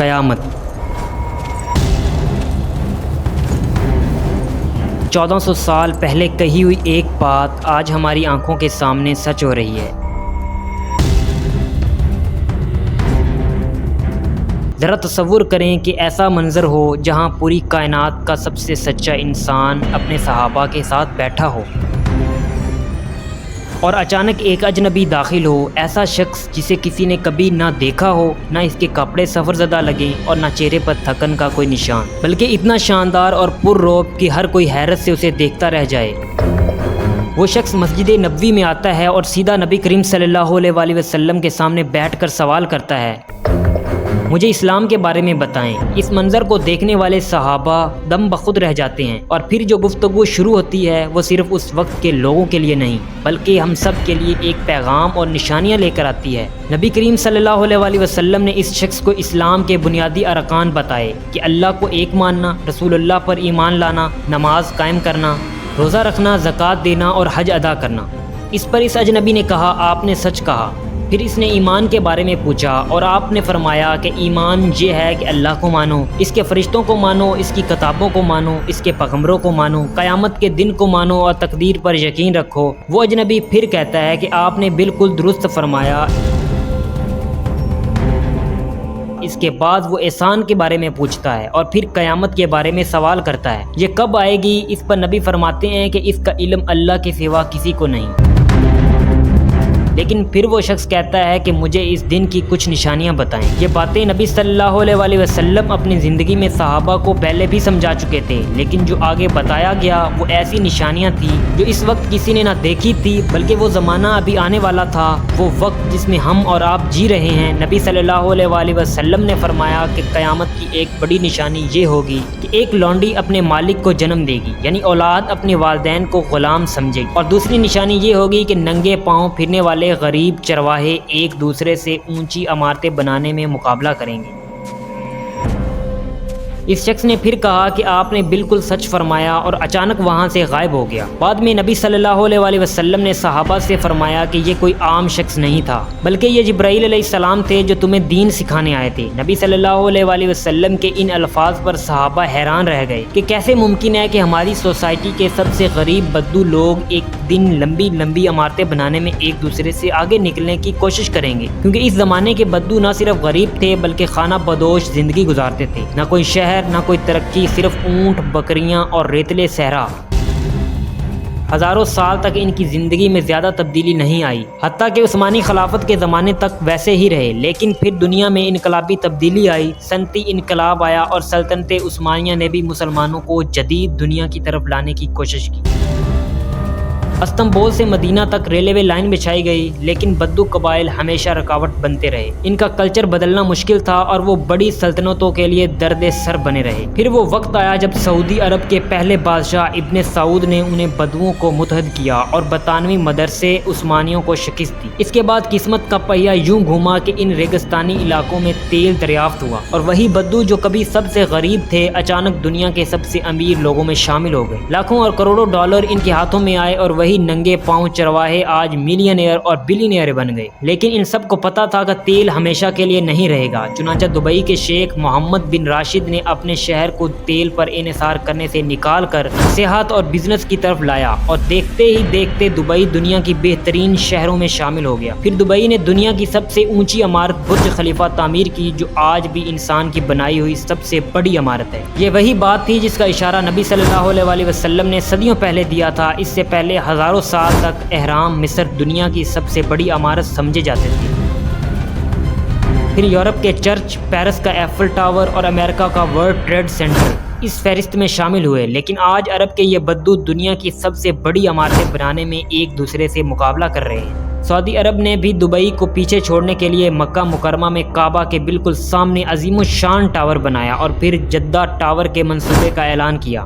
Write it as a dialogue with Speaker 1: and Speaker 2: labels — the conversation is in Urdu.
Speaker 1: قیامت۔ 1400 سال پہلے کہی ہوئی ایک بات آج ہماری آنکھوں کے سامنے سچ ہو رہی ہے۔ ذرا تصور کریں کہ ایسا منظر ہو جہاں پوری کائنات کا سب سے سچا انسان اپنے صحابہ کے ساتھ بیٹھا ہو، اور اچانک ایک اجنبی داخل ہو، ایسا شخص جسے کسی نے کبھی نہ دیکھا ہو، نہ اس کے کپڑے سفر زدہ لگیں اور نہ چہرے پر تھکن کا کوئی نشان، بلکہ اتنا شاندار اور پر رعب کہ ہر کوئی حیرت سے اسے دیکھتا رہ جائے۔ وہ شخص مسجد نبوی میں آتا ہے اور سیدھا نبی کریم صلی اللہ علیہ وآلہ وسلم کے سامنے بیٹھ کر سوال کرتا ہے، مجھے اسلام کے بارے میں بتائیں۔ اس منظر کو دیکھنے والے صحابہ دم بخود رہ جاتے ہیں، اور پھر جو گفتگو شروع ہوتی ہے وہ صرف اس وقت کے لوگوں کے لیے نہیں بلکہ ہم سب کے لیے ایک پیغام اور نشانیاں لے کر آتی ہے۔ نبی کریم صلی اللہ علیہ وآلہ وسلم نے اس شخص کو اسلام کے بنیادی ارکان بتائے کہ اللہ کو ایک ماننا، رسول اللہ پر ایمان لانا، نماز قائم کرنا، روزہ رکھنا، زکوٰۃ دینا اور حج ادا کرنا۔ اس پر اس اجنبی نے کہا، آپ نے سچ کہا۔ پھر اس نے ایمان کے بارے میں پوچھا اور آپ نے فرمایا کہ ایمان یہ ہے کہ اللہ کو مانو، اس کے فرشتوں کو مانو، اس کی کتابوں کو مانو، اس کے پیغمبروں کو مانو، قیامت کے دن کو مانو اور تقدیر پر یقین رکھو۔ وہ اجنبی پھر کہتا ہے کہ آپ نے بالکل درست فرمایا۔ اس کے بعد وہ احسان کے بارے میں پوچھتا ہے اور پھر قیامت کے بارے میں سوال کرتا ہے، یہ کب آئے گی؟ اس پر نبی فرماتے ہیں کہ اس کا علم اللہ کے سوا کسی کو نہیں۔ لیکن پھر وہ شخص کہتا ہے کہ مجھے اس دن کی کچھ نشانیاں بتائیں۔ یہ باتیں نبی صلی اللہ علیہ وآلہ وسلم اپنی زندگی میں صحابہ کو پہلے بھی سمجھا چکے تھے، لیکن جو آگے بتایا گیا وہ ایسی نشانیاں تھیں جو اس وقت کسی نے نہ دیکھی تھی، بلکہ وہ زمانہ ابھی آنے والا تھا، وہ وقت جس میں ہم اور آپ جی رہے ہیں۔ نبی صلی اللہ علیہ وآلہ وسلم نے فرمایا کہ قیامت کی ایک بڑی نشانی یہ ہوگی کہ ایک لونڈی اپنے مالک کو جنم دے گی، یعنی اولاد اپنے والدین کو غلام سمجھے گی، اور دوسری نشانی یہ ہوگی کہ ننگے پاؤں پھرنے والے غریب چرواہے ایک دوسرے سے اونچی عمارتیں بنانے میں مقابلہ کریں گے۔ اس شخص نے پھر کہا کہ آپ نے بالکل سچ فرمایا، اور اچانک وہاں سے غائب ہو گیا۔ بعد میں نبی صلی اللہ علیہ وآلہ وسلم نے صحابہ سے فرمایا کہ یہ کوئی عام شخص نہیں تھا، بلکہ یہ جبرائیل علیہ السلام تھے جو تمہیں دین سکھانے آئے تھے۔ نبی صلی اللہ علیہ وآلہ وسلم کے ان الفاظ پر صحابہ حیران رہ گئے کہ کیسے ممکن ہے کہ ہماری سوسائٹی کے سب سے غریب بدو لوگ ایک دن لمبی لمبی عمارتیں بنانے میں ایک دوسرے سے آگے نکلنے کی کوشش کریں گے، کیونکہ اس زمانے کے بدو نہ صرف غریب تھے بلکہ خانہ بدوش زندگی گزارتے تھے، نہ کوئی شہر نہ کوئی ترقی، صرف اونٹ، بکریاں اور ریتلے صحرا۔ ہزاروں سال تک ان کی زندگی میں زیادہ تبدیلی نہیں آئی، حتیٰ کہ عثمانی خلافت کے زمانے تک ویسے ہی رہے۔ لیکن پھر دنیا میں انقلابی تبدیلی آئی، صنعتی انقلاب آیا، اور سلطنت عثمانیہ نے بھی مسلمانوں کو جدید دنیا کی طرف لانے کی کوشش کی۔ استنبول سے مدینہ تک ریلوے لائن بچھائی گئی، لیکن بدو قبائل ہمیشہ رکاوٹ بنتے رہے۔ ان کا کلچر بدلنا مشکل تھا اور وہ بڑی سلطنتوں کے لیے درد سر بنے رہے۔ پھر وہ وقت آیا جب سعودی عرب کے پہلے بادشاہ ابن سعود نے انہیں بدوؤں کو متحد کیا اور برطانوی مدرسے عثمانیوں کو شکست دی۔ اس کے بعد قسمت کا پہیہ یوں گھوما کہ ان ریگستانی علاقوں میں تیل دریافت ہوا، اور وہی بدو جو کبھی سب سے غریب تھے اچانک دنیا کے سب سے امیر لوگوں میں شامل ہو گئے۔ لاکھوں اور کروڑوں ڈالر ان کے ہاتھوں میں آئے، اور وہی ننگے پاؤں چرواہے آج ملینئر اور بلینئر بن گئے۔ لیکن ان سب کو پتا تھا کہ تیل ہمیشہ کے لیے نہیں رہے گا، چنانچہ دبئی کے شیخ محمد بن راشد نے اپنے شہر کو تیل پر انحصار کرنے سے نکال کر سیاحت اور بزنس کی طرف لایا، اور دیکھتے ہی دیکھتے دبئی دنیا کی بہترین شہروں میں شامل ہو گیا۔ پھر دبئی نے دنیا کی سب سے اونچی عمارت برج خلیفہ تعمیر کی، جو آج بھی انسان کی بنائی ہوئی سب سے بڑی عمارت ہے۔ یہ وہی بات تھی جس کا اشارہ نبی صلی اللہ علیہ وآلہ وسلم نے صدیوں پہلے دیا تھا۔ اس سے پہلے ہزاروں سال تک اہرام مصر دنیا کی سب سے بڑی عمارت سمجھے جاتے تھے۔ پھر یورپ کے چرچ، پیرس کا ایفل ٹاور اور امریکہ کا ورلڈ ٹریڈ سینٹر اس فہرست میں شامل ہوئے۔ لیکن آج عرب کے یہ بدو دنیا کی سب سے بڑی عمارتیں بنانے میں ایک دوسرے سے مقابلہ کر رہے ہیں۔ سعودی عرب نے بھی دبئی کو پیچھے چھوڑنے کے لیے مکہ مکرمہ میں کعبہ کے بالکل سامنے عظیم الشان ٹاور بنایا، اور پھر جدہ ٹاور کے منصوبے کا اعلان کیا۔